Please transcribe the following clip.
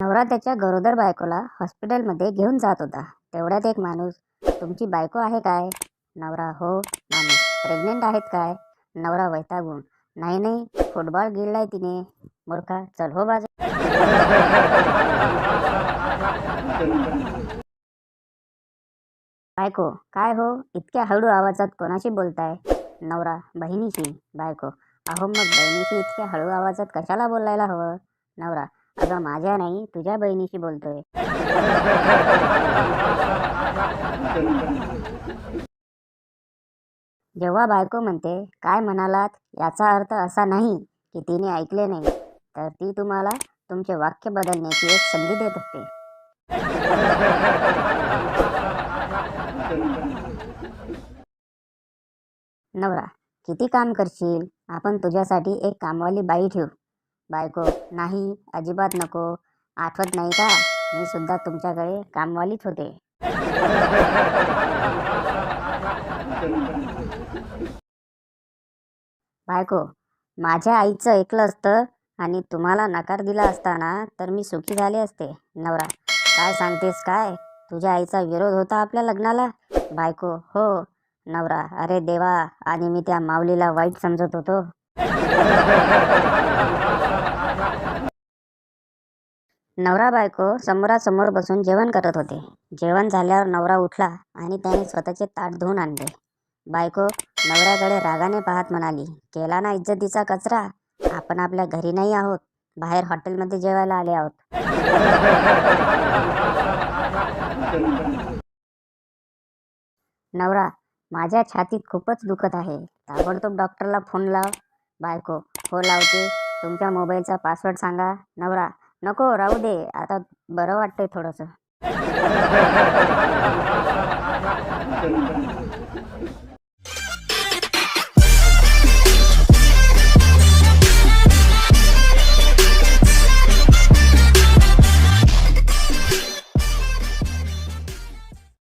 नवरा त्याच्या गरोदर बायकोला हॉस्पिटलमध्ये घेऊन जात होता. तेवढ्यात एक माणूस, तुमची बायको आहे काय? नवरा, हो. माणूस, प्रेग्नेंट आहेत काय? नवरा वैतागून, नाही नाही, फुटबॉल गिळलाय तिने. मूर्खा, चल हो बाजू. बायको, काय हो, इतक्या हळू आवाजात कोणाशी बोलताय? नवरा, बहिणीशी. बायको, अहो मग बहिणीशी इतक्या हळू आवाजात कशाला बोलायला हवं? नवरा, अगं माझ्या नाही, तुझ्या बहिणीशी बोलतोय. जेव्हा बायको म्हणते काय म्हणालात, याचा अर्थ असा नाही की तिने ऐकले नाही, तर ती तुम्हाला तुमचे वाक्य बदलण्याची एक संधी देत असते. नवरा, किती काम करशील? आपण तुझ्यासाठी एक कामवाली बाई ठेवू. बायको, नाही, अजिबात नको. आठवत नाही का, मी सुद्धा तुमच्याकडे कामवालीच होते. बायको, माझ्या आईचं ऐकलं असतं आणि तुम्हाला नकार दिला असताना तर मी सुखी झाले असते. नवरा, काय सांगतेस काय? तुझ्या आईचा विरोध होता आपल्या लग्नाला? बायको, हो. नवरा, अरे देवा, आणि मी त्या माऊलीला वाईट समजत होतो. नवरा बायको समोरासमोर बसून जेवण करत होते. जेवण झाल्यावर नवरा उठला आणि त्याने स्वतःचे ताट धुवून आणले. बायको नवऱ्याकडे रागाने पाहत म्हणाली, केला ना इज्जतीचा कचरा. आपण आपल्या घरी नाही आहोत, बाहेर हॉटेलमध्ये जेवायला आले आहोत. नवरा, माझ्या छातीत खूपच दुखत आहे, ताबडतोब डॉक्टरला फोन लाव. बायको, हो लावते. तुमच्या मोबाईलचा पासवर्ड सांगा. नवरा, नको, राहू दे, आता बरं वाटतंय थोडंसं.